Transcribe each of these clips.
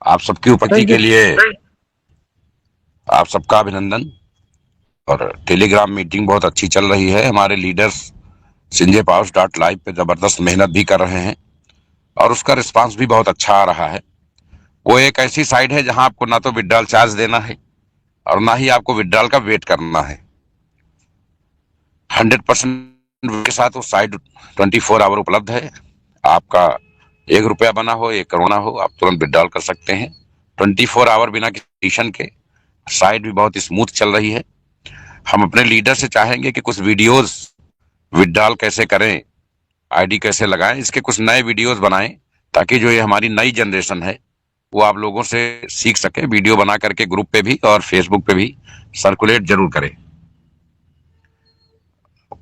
आप सबकी उपस्थिति थैंक के यू। लिए आप सबका अभिनंदन। और टेलीग्राम मीटिंग बहुत अच्छी चल रही है। हमारे लीडर्स संजय पाउस डॉट लाइव पे जबरदस्त मेहनत भी कर रहे हैं और उसका रिस्पांस भी बहुत अच्छा आ रहा है। वो एक ऐसी साइट है जहां आपको ना तो विड्रॉल चार्ज देना है और ना ही आपको विड्रॉल का वेट करना है। 100% के साथ वो साइट 24 आवर उपलब्ध है। आपका 1 रुपया बना हो 1 करोड़ हो, आप तुरंत विड्रॉल कर सकते हैं 24 आवर बिना किसी कंडीशन के। साइट भी बहुत स्मूथ चल रही है। हम अपने लीडर से चाहेंगे कि कुछ वीडियोस विड्रॉल कैसे करें, आईडी कैसे लगाएं, इसके कुछ नए वीडियोस बनाएं ताकि जो ये हमारी नई जनरेशन है वो आप लोगों से सीख सके। वीडियो बना करके ग्रुप पे भी और फेसबुक पे भी सर्कुलेट जरूर करें।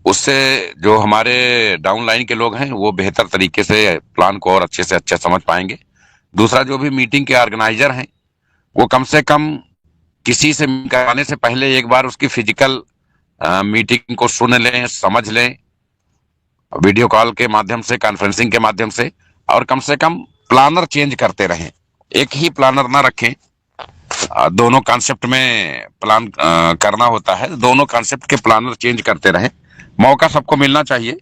उससे जो हमारे डाउनलाइन के लोग हैं वो बेहतर तरीके से प्लान को और अच्छे से अच्छा समझ पाएंगे। दूसरा, जो भी मीटिंग के ऑर्गेनाइजर हैं वो कम से कम किसी से कराने से पहले एक बार उसकी फिजिकल मीटिंग को सुन लें, समझ लें, वीडियो कॉल के माध्यम से, कॉन्फ्रेंसिंग के माध्यम से। और कम से कम प्लानर चेंज करते रहें, एक ही प्लानर ना रखें। दोनों कॉन्सेप्ट में प्लान करना होता है, दोनों कॉन्सेप्ट के प्लानर चेंज करते रहें। मौका सबको मिलना चाहिए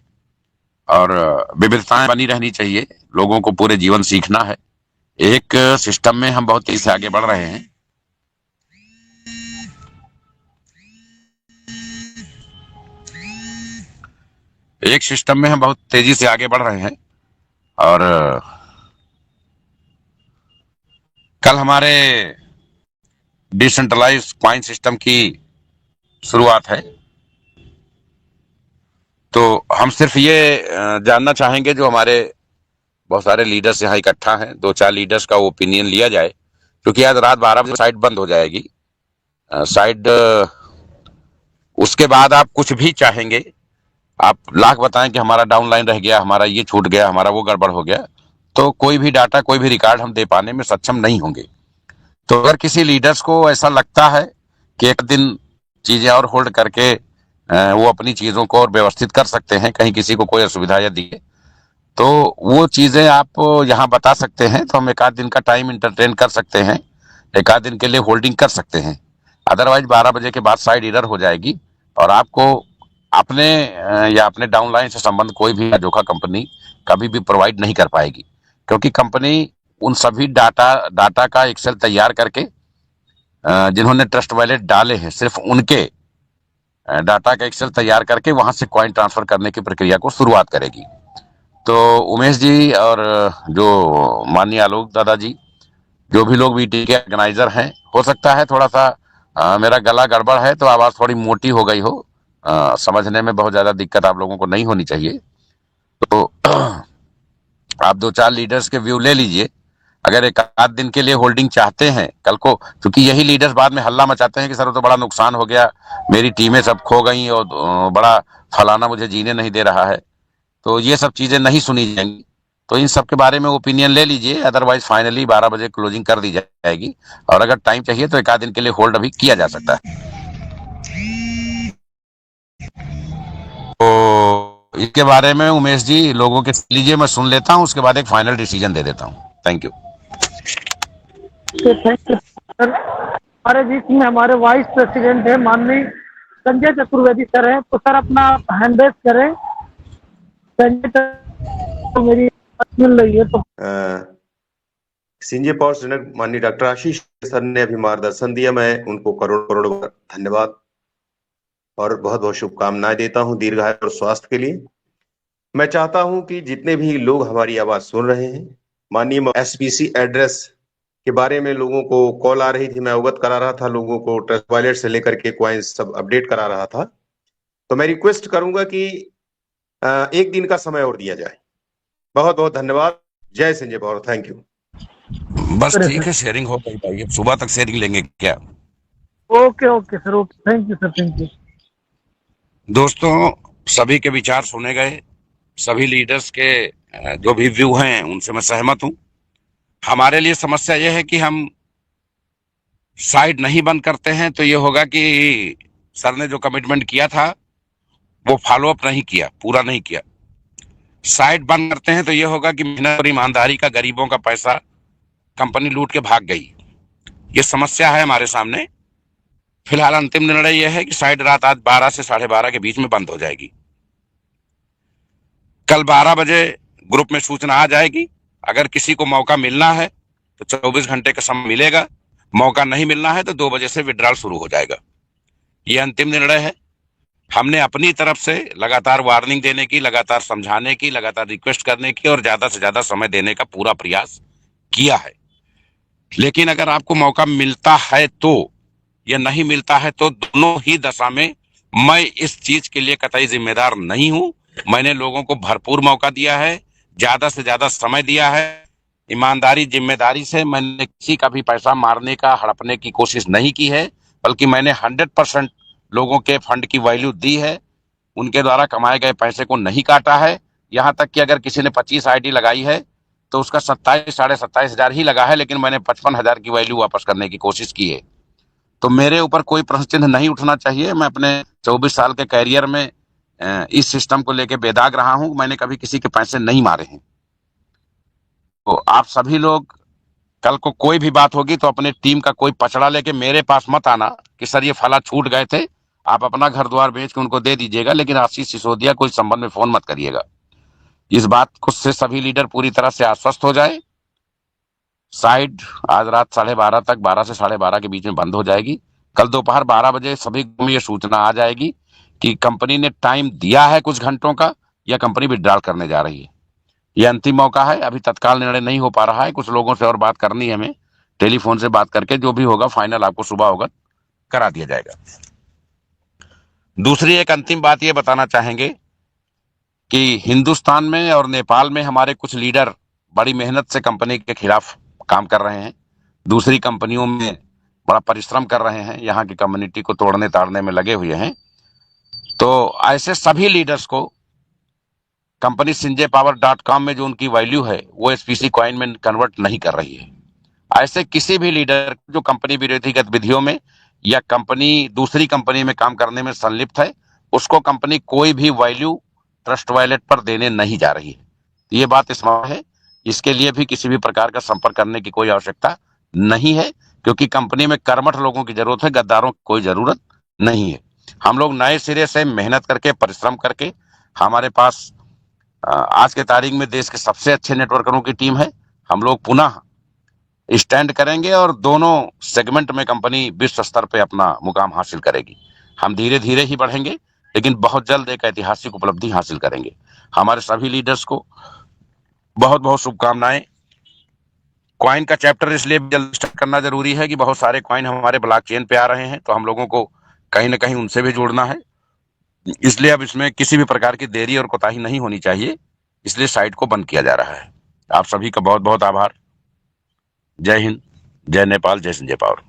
और विविधताएं बनी रहनी चाहिए। लोगों को पूरे जीवन सीखना है। एक सिस्टम में हम बहुत तेजी से आगे बढ़ रहे हैं। एक सिस्टम में हम बहुत तेजी से आगे बढ़ रहे हैं और कल हमारे डिसेंट्रलाइज कॉइन सिस्टम की शुरुआत है। तो हम सिर्फ ये जानना चाहेंगे, जो हमारे बहुत सारे लीडर्स यहाँ इकट्ठा हैं, 2-4 लीडर्स का ओपिनियन लिया जाए, क्योंकि आज रात 12 बजे साइट बंद हो जाएगी। साइट उसके बाद आप कुछ भी चाहेंगे, आप लाख बताएं कि हमारा डाउनलाइन रह गया, हमारा ये छूट गया, हमारा वो गड़बड़ हो गया, तो कोई भी डाटा, कोई भी रिकॉर्ड हम दे पाने में सक्षम नहीं होंगे। तो अगर किसी लीडर्स को ऐसा लगता है कि एक दिन चीजें और होल्ड करके वो अपनी चीजों को और व्यवस्थित कर सकते हैं, कहीं किसी को कोई असुविधा या दिए, तो वो चीजें आप यहाँ बता सकते हैं, तो हम एक आध दिन का टाइम इंटरटेन कर सकते हैं, एक आध दिन के लिए होल्डिंग कर सकते हैं। अदरवाइज 12 बजे के बाद साइड इरर हो जाएगी और आपको अपने या अपने डाउनलाइन से संबंध कोई भी अजोका कंपनी कभी भी प्रोवाइड नहीं कर पाएगी, क्योंकि कंपनी उन सभी डाटा का एक्सेल तैयार करके जिन्होंने ट्रस्ट वैलेट डाले हैं, सिर्फ उनके डाटा का एक्सेल तैयार करके वहां से कॉइन ट्रांसफर करने की प्रक्रिया को शुरुआत करेगी। तो उमेश जी और जो माननीय आलोक दादाजी, जो भी लोग मीटिंग के ऑर्गेनाइजर हैं, हो सकता है थोड़ा सा मेरा गला गड़बड़ है तो आवाज थोड़ी मोटी हो गई हो। समझने में बहुत ज्यादा दिक्कत आप लोगों को नहीं होनी चाहिए। तो आप 2-4 लीडर्स के व्यू ले लीजिए। अगर एक आध दिन के लिए होल्डिंग चाहते हैं कल को, क्योंकि यही लीडर्स बाद में हल्ला मचाते हैं कि सर वो तो बड़ा नुकसान हो गया, मेरी टीमें सब खो गई और बड़ा फलाना मुझे जीने नहीं दे रहा है, तो ये सब चीजें नहीं सुनी जाएंगी। तो इन सब के बारे में ओपिनियन ले लीजिए। अदरवाइज फाइनली 12 बजे क्लोजिंग कर दी जाएगी और अगर टाइम चाहिए तो एक आध दिन के लिए होल्ड अभी किया जा सकता है। तो इसके बारे में उमेश जी लोगों के लीजिए, मैं सुन लेता हूँ, उसके बाद एक फाइनल डिसीजन दे देता हूँ। Thank you. Thank you sir. हमारे बीच में हमारे वाइस प्रेसिडेंट है माननीय संजय चतुर्वेदी सर है, तो सर अपना हैंड रेज करें। संजय तो मेरी बात मिल रही है तो संजय पाउस जनक माननीय डॉक्टर आशीष सर ने अभी मार्गदर्शन दिया, मैं उनको करोड़ करोड़ धन्यवाद और बहुत बहुत शुभकामनाएं देता हूं दीर्घायु और स्वास्थ्य के लिए। मैं चाहता हूं कि जितने भी लोग हमारी आवाज सुन रहे हैं, माननीय एसपीसी एड्रेस के बारे में लोगों को कॉल आ रही थी, मैं अवगत करा रहा था लोगों को, ट्रस्ट वॉलेट से लेकर के कॉइन्स सब अपडेट करा रहा था। तो मैं रिक्वेस्ट करूंगा कि एक दिन का समय और दिया जाए। बहुत बहुत धन्यवाद। जय संजय पाउस। Thank you. बस ठीक है, शेयरिंग हो गई भाई, अब सुबह तक शेयरिंग लेंगे क्या? Okay okay sir, okay, thank you sir, thank you. दोस्तों, सभी के विचार सुने गए, सभी लीडर्स के जो भी व्यू हैं उनसे मैं सहमत हूं। हमारे लिए समस्या यह है कि हम साइट नहीं बंद करते हैं तो ये होगा कि सर ने जो कमिटमेंट किया था वो फॉलो अप नहीं किया, पूरा नहीं किया। साइट बंद करते हैं तो ये होगा कि मेहनत और ईमानदारी का, गरीबों का पैसा कंपनी लूट के भाग गई। ये समस्या है हमारे सामने। फिलहाल अंतिम निर्णय यह है कि साइट रात आज 12 से 12:30 के बीच में बंद हो जाएगी। कल 12 बजे ग्रुप में सूचना आ जाएगी। अगर किसी को मौका मिलना है तो 24 घंटे का समय मिलेगा, मौका नहीं मिलना है तो 2 बजे से विड्रॉल शुरू हो जाएगा। ये अंतिम निर्णय है। हमने अपनी तरफ से लगातार वार्निंग देने की, लगातार समझाने की, लगातार रिक्वेस्ट करने की और ज्यादा से ज्यादा समय देने का पूरा प्रयास किया है। लेकिन अगर आपको मौका मिलता है तो या नहीं मिलता है तो दोनों ही दशा में मैं इस चीज के लिए कतई जिम्मेदार नहीं हूं। मैंने लोगों को भरपूर मौका दिया है, ज्यादा से ज्यादा समय दिया है। ईमानदारी जिम्मेदारी से मैंने किसी का भी पैसा मारने का, हड़पने की कोशिश नहीं की है, बल्कि मैंने 100% लोगों के फंड की वैल्यू दी है। उनके द्वारा कमाए गए पैसे को नहीं काटा है। यहां तक कि अगर किसी ने 25 आईडी लगाई है तो उसका 27 साढ़े 27 हजार ही लगा है, लेकिन मैंने 55,000 की वैल्यू वापस करने की कोशिश की है। तो मेरे ऊपर कोई प्रश्न चिन्ह नहीं उठना चाहिए। मैं अपने 24 साल के कैरियर में इस सिस्टम को लेके बेदाग रहा हूं। मैंने कभी किसी के पैसे नहीं मारे हैं। तो आप सभी लोग कल को कोई भी बात होगी तो अपने टीम का कोई पचड़ा लेके मेरे पास मत आना कि सर ये फला छूट गए थे। आप अपना घर द्वार बेच के उनको दे दीजिएगा, लेकिन आशीष सिसोदिया को इस संबंध में फोन मत करिएगा। इस बात को से सभी लीडर पूरी तरह से आश्वस्त हो जाए। साइट आज रात 12:30 तक, 12 से 12:30 के बीच में बंद हो जाएगी। कल दोपहर 12 बजे सभी को ये सूचना आ जाएगी कि कंपनी ने टाइम दिया है कुछ घंटों का या कंपनी विड्रॉल करने जा रही है। ये अंतिम मौका है। अभी तत्काल निर्णय नहीं हो पा रहा है, कुछ लोगों से और बात करनी है हमें। टेलीफोन से बात करके जो भी होगा फाइनल आपको सुबह होगा करा दिया जाएगा। दूसरी एक अंतिम बात ये बताना चाहेंगे कि हिंदुस्तान में और नेपाल में हमारे कुछ लीडर बड़ी मेहनत से कंपनी के खिलाफ काम कर रहे हैं। दूसरी कंपनियों में बड़ा परिश्रम कर रहे हैं, यहाँ की कम्युनिटी को तोड़ने ताड़ने में लगे हुए हैं। तो ऐसे सभी लीडर्स को कंपनी sinjaypower.com में जो उनकी वैल्यू है वो एसपीसी कॉइन में कन्वर्ट नहीं कर रही है। ऐसे किसी भी लीडर जो कंपनी विरोधी गतिविधियों में या कंपनी दूसरी कंपनी में काम करने में संलिप्त है, उसको कंपनी कोई भी वैल्यू ट्रस्ट वॉलेट पर देने नहीं जा रही है। ये बात स्पष्ट है। इसके लिए भी किसी भी प्रकार का संपर्क करने की कोई आवश्यकता नहीं है, क्योंकि कंपनी में कर्मठ लोगों की जरूरत है, गद्दारों की कोई जरूरत नहीं है। हम लोग नए सिरे से मेहनत करके, परिश्रम करके, हमारे पास आज के तारीख में देश के सबसे अच्छे नेटवर्करों की टीम है। हम लोग पुनः स्टैंड करेंगे और दोनों सेगमेंट में कंपनी विश्व स्तर पे अपना मुकाम हासिल करेगी। हम धीरे धीरे ही बढ़ेंगे, लेकिन बहुत जल्द एक ऐतिहासिक उपलब्धि हासिल करेंगे। हमारे सभी लीडर्स को बहुत बहुत शुभकामनाएं। कॉइन का चैप्टर इसलिए जल्द स्टार्ट करना जरूरी है कि बहुत सारे कॉइन हमारे ब्लॉकचेन पे आ रहे हैं, तो हम लोगों को कहीं ना कहीं उनसे भी जोड़ना है। इसलिए अब इसमें किसी भी प्रकार की देरी और कोताही नहीं होनी चाहिए, इसलिए साइट को बंद किया जा रहा है। आप सभी का बहुत बहुत आभार। जय हिंद, जय नेपाल, जय संजय पावर।